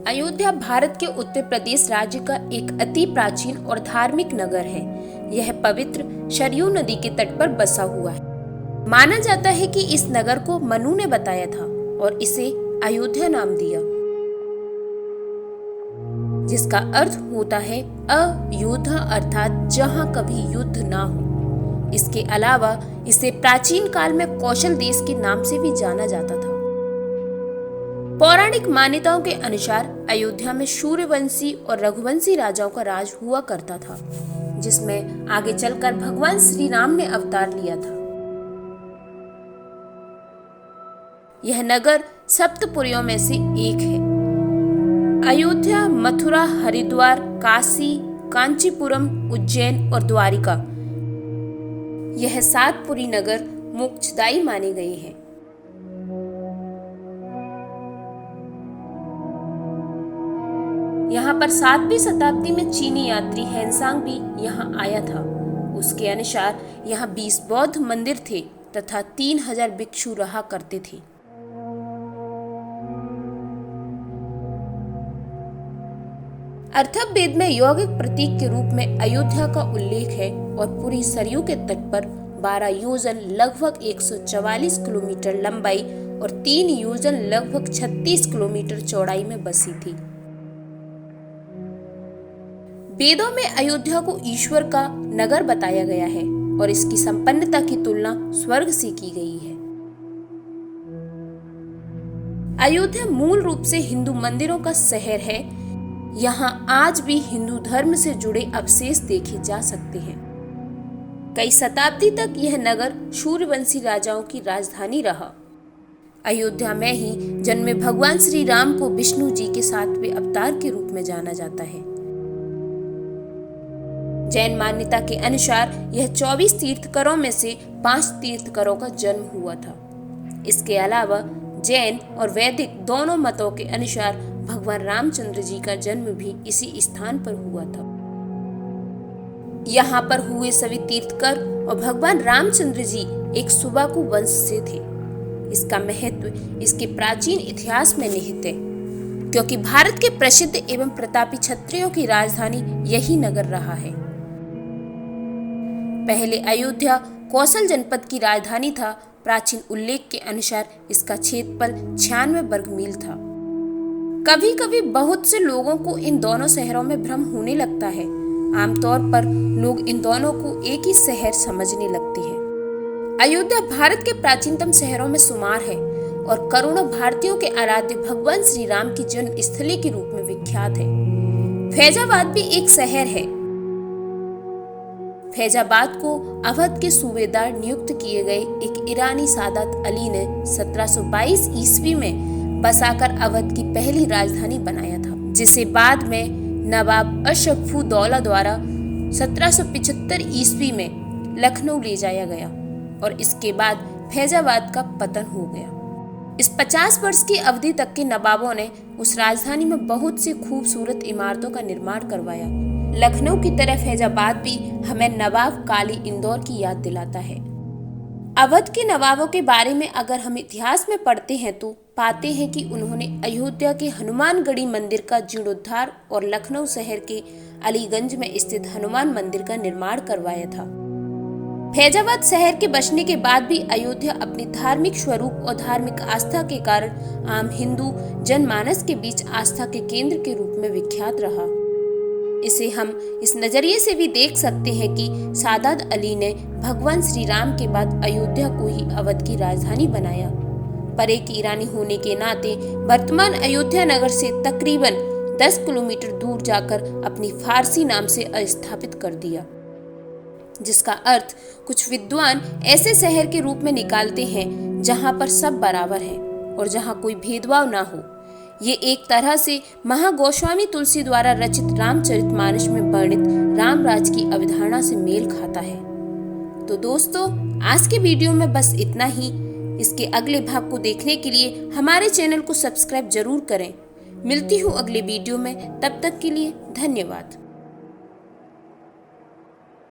अयोध्या भारत के उत्तर प्रदेश राज्य का एक अति प्राचीन और धार्मिक नगर है। यह पवित्र सरयू नदी के तट पर बसा हुआ है। माना जाता है कि इस नगर को मनु ने बताया था और इसे अयोध्या नाम दिया, जिसका अर्थ होता है अयोध्या, अर्थात जहां कभी युद्ध ना हो। इसके अलावा इसे प्राचीन काल में कौशल देश के नाम से भी जाना जाता था। पौराणिक मान्यताओं के अनुसार अयोध्या में सूर्यवंशी और रघुवंशी राजाओं का राज हुआ करता था, जिसमें आगे चलकर भगवान श्री राम ने अवतार लिया था। यह नगर सप्तपुरियों में से एक है। अयोध्या, मथुरा, हरिद्वार, काशी, कांचीपुरम, उज्जैन और द्वारिका, यह 7 पुरी नगर मोक्षदायी माने गए हैं। यहाँ पर 7वीं शताब्दी में चीनी यात्री हेनसांग भी यहाँ आया था। उसके अनुसार यहाँ 20 बौद्ध मंदिर थे तथा 3000 भिक्षु रहा करते थे। अथर्ववेद में यौगिक प्रतीक के रूप में अयोध्या का उल्लेख है और पूरी सरयू के तट पर 12 योजन लगभग 144 किलोमीटर लंबाई और 3 योजन लगभग 36 किलोमीटर चौड़ाई में बसी थी। वेदों में अयोध्या को ईश्वर का नगर बताया गया है और इसकी संपन्नता की तुलना स्वर्ग से की गई है। अयोध्या मूल रूप से हिंदू मंदिरों का शहर है। यहाँ आज भी हिंदू धर्म से जुड़े अवशेष देखे जा सकते हैं। कई शताब्दी तक यह नगर सूर्यवंशी राजाओं की राजधानी रहा। अयोध्या में ही जन्मे भगवान श्री राम को विष्णु जी के 7वें अवतार के रूप में जाना जाता है। जैन मान्यता के अनुसार यह 24 तीर्थकरों में से 5 तीर्थकरों का जन्म हुआ था। इसके अलावा जैन और वैदिक दोनों मतों के अनुसार भगवान रामचंद्र जी का जन्म भी इसी स्थान पर हुआ था। यहाँ पर हुए सभी तीर्थकर और भगवान रामचंद्र जी एक सुबाकु वंश से थे। इसका महत्व इसके प्राचीन इतिहास में निहित है, क्योंकि भारत के प्रसिद्ध एवं प्रतापी क्षत्रियों की राजधानी यही नगर रहा है। पहले अयोध्या कौशल जनपद की राजधानी था। प्राचीन उल्लेख के अनुसार इसका क्षेत्रफल 96 वर्ग मील था। कभी कभी बहुत से लोगों को इन दोनों शहरों में भ्रम होने लगता है। आमतौर पर लोग इन दोनों को एक ही शहर समझने लगते हैं। अयोध्या भारत के प्राचीनतम शहरों में शुमार है और करोड़ों भारतीयों के आराध्य भगवान श्री राम की जन्म स्थली के रूप में विख्यात है। फैजाबाद भी एक शहर है। फैजाबाद को अवध के सूबेदार नियुक्त किए गए एक ईरानी सादात अली ने 1722 ईस्वी में बसाकर अवध की पहली राजधानी बनाया था, जिसे बाद में नवाब अशरफ-उद-दौला द्वारा 1775 ईस्वी में लखनऊ ले जाया गया और इसके बाद फैजाबाद का पतन हो गया। इस 50 वर्ष की अवधि तक के नवाबों ने उस राजधानी में बहुत सी खूबसूरत इमारतों का निर्माण करवाया। लखनऊ की तरह फैजाबाद भी हमें नवाब काली इंदौर की याद दिलाता है। अवध के नवाबों के बारे में अगर हम इतिहास में पढ़ते हैं तो पाते हैं कि उन्होंने अयोध्या के हनुमानगढ़ी मंदिर का जीर्णोद्धार और लखनऊ शहर के अलीगंज में स्थित हनुमान मंदिर का निर्माण करवाया था। फैजाबाद शहर के बसने के बाद भी अयोध्या अपनी धार्मिक स्वरूप और धार्मिक आस्था के कारण आम हिंदू जनमानस के बीच आस्था के केंद्र के रूप में विख्यात रहा। इसे हम इस नजरिए से भी देख सकते हैं कि सादात अली ने भगवान श्री राम के बाद अयोध्या को ही अवध की राजधानी बनाया, पर एक ईरानी होने के नाते वर्तमान अयोध्या नगर से तकरीबन 10 किलोमीटर दूर जाकर अपनी फारसी नाम से स्थापित कर दिया, जिसका अर्थ कुछ विद्वान ऐसे शहर के रूप में निकालते हैं जहां पर सब बराबर है और जहां कोई भेदभाव ना हो। ये एक तरह से महागोस्वामी तुलसी द्वारा रचित रामचरितमानस में वर्णित रामराज की अवधारणा से मेल खाता है। तो दोस्तों, आज के वीडियो में बस इतना ही। इसके अगले भाग को देखने के लिए हमारे चैनल को सब्सक्राइब जरूर करें। मिलती हूँ अगले वीडियो में, तब तक के लिए धन्यवाद।